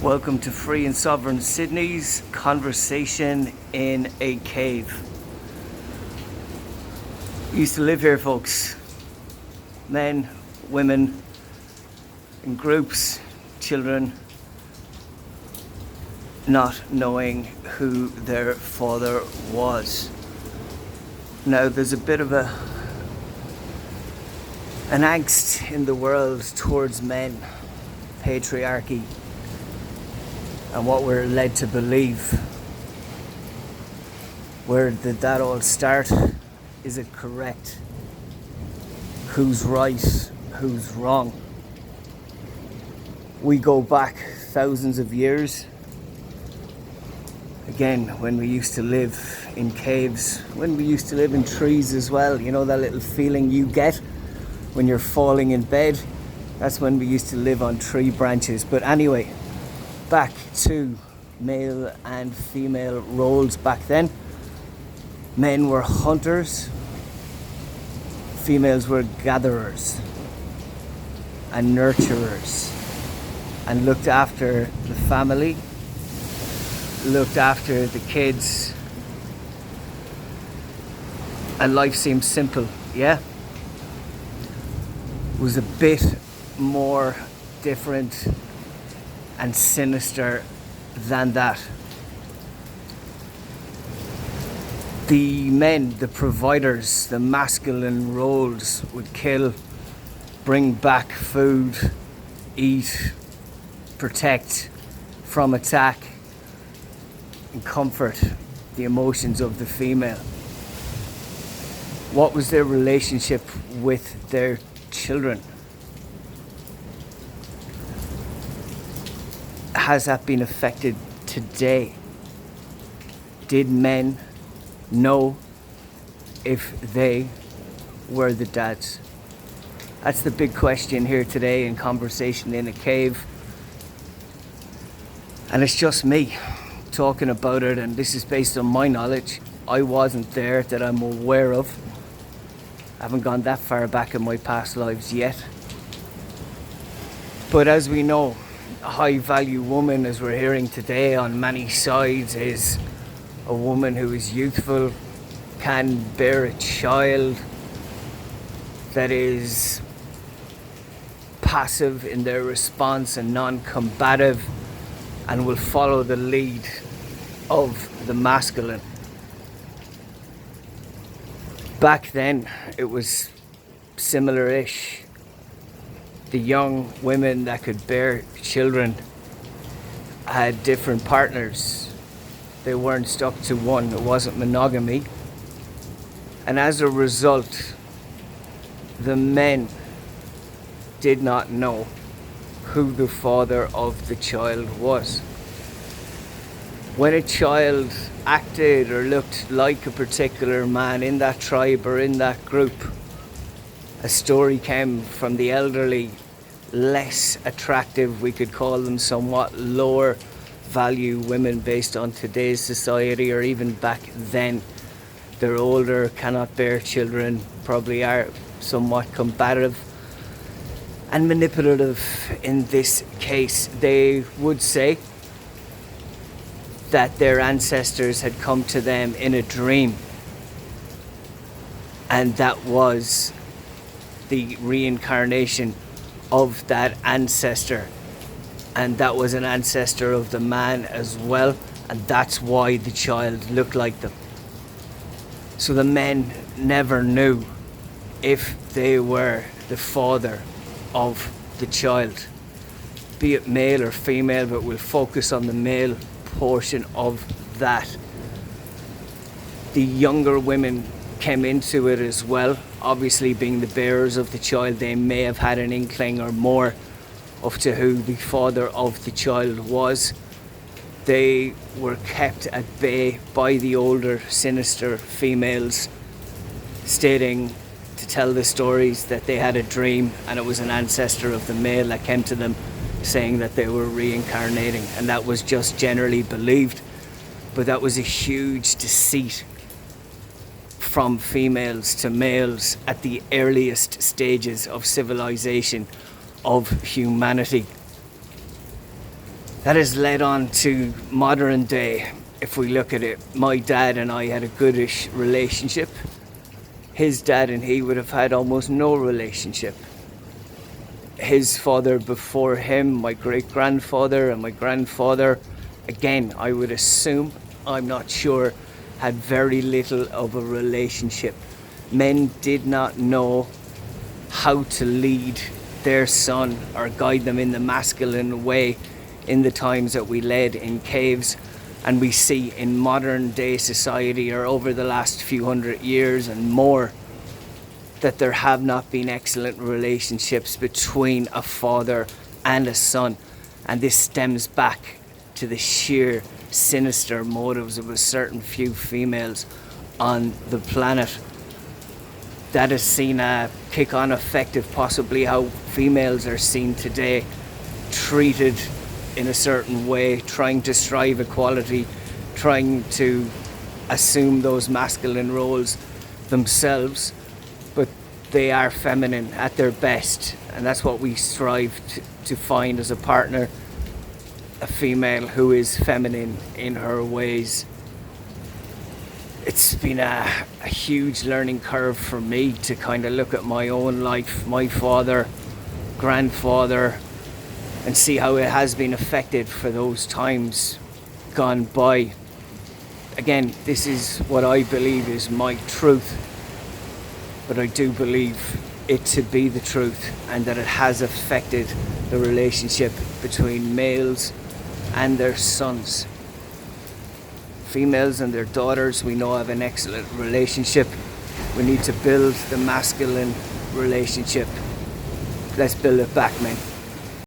Welcome to Free and Sovereign Sydney's Conversation in a Cave. We used to live here, folks. Men, women, in groups, children, not knowing who their father was. Now, there's a bit of an angst in the world towards men, patriarchy, and what we're led to believe. Where did that all start? Is it correct? Who's right? Who's wrong? We go back thousands of years. Again, when we used to live in caves, when we used to live in trees as well, you know that little feeling you get when you're falling in bed? That's when we used to live on tree branches. But anyway, back to male and female roles back then. Men were hunters, females were gatherers and nurturers, and looked after the family, looked after the kids, and life seemed simple, yeah? It was a bit more different and sinister than that. The men, the providers, the masculine roles would kill, bring back food, eat, protect from attack, and comfort the emotions of the female. What was their relationship with their children? Has that been affected today? Did men know if they were the dads? That's the big question here today in Conversation in a Cave. And it's just me talking about it, and this is based on my knowledge. I wasn't there, that I'm aware of. I haven't gone that far back in my past lives yet. But as we know, a high value woman, as we're hearing today on many sides, is a woman who is youthful, can bear a child, that is passive in their response and non-combative, and will follow the lead of the masculine. Back then it was similar-ish. The young women that could bear children had different partners. They weren't stuck to one. It wasn't monogamy. And as a result, the men did not know who the father of the child was. When a child acted or looked like a particular man in that tribe or in that group, a story came from the elderly, less attractive, we could call them somewhat lower value women based on today's society, or even back then. They're older, cannot bear children, probably are somewhat combative and manipulative in this case. They would say that their ancestors had come to them in a dream, and that was the reincarnation of that ancestor, and that was an ancestor of the man as well, and that's why the child looked like them. So the men never knew if they were the father of the child, be it male or female, but we'll focus on the male portion of that. The younger women came into it as well. Obviously, being the bearers of the child, they may have had an inkling or more of to who the father of the child was. They were kept at bay by the older, sinister females, stating to tell the stories that they had a dream and it was an ancestor of the male that came to them saying that they were reincarnating, and that was just generally believed. But that was a huge deceit from females to males at the earliest stages of civilization, of humanity. That has led on to modern day. If we look at it, my dad and I had a goodish relationship. His dad and he would have had almost no relationship. His father before him, my great grandfather and my grandfather, again, I would assume, I'm not sure, had very little of a relationship. Men did not know how to lead their son or guide them in the masculine way in the times that we led in caves. And we see in modern day society, or over the last few hundred years and more, that there have not been excellent relationships between a father and a son. And this stems back to the sheer sinister motives of a certain few females on the planet. That has seen a kick-on effect of possibly how females are seen today, treated in a certain way, trying to strive equality, trying to assume those masculine roles themselves, but they are feminine at their best, and that's what we strive to find as a partner, a female who is feminine in her ways. It's been a huge learning curve for me to kind of look at my own life, my father, grandfather, and see how it has been affected for those times gone by. Again, this is what I believe is my truth, but I do believe it to be the truth, and that it has affected the relationship between males and their sons. Females and their daughters, we know, have an excellent relationship. We need to build the masculine relationship. Let's build it back, men.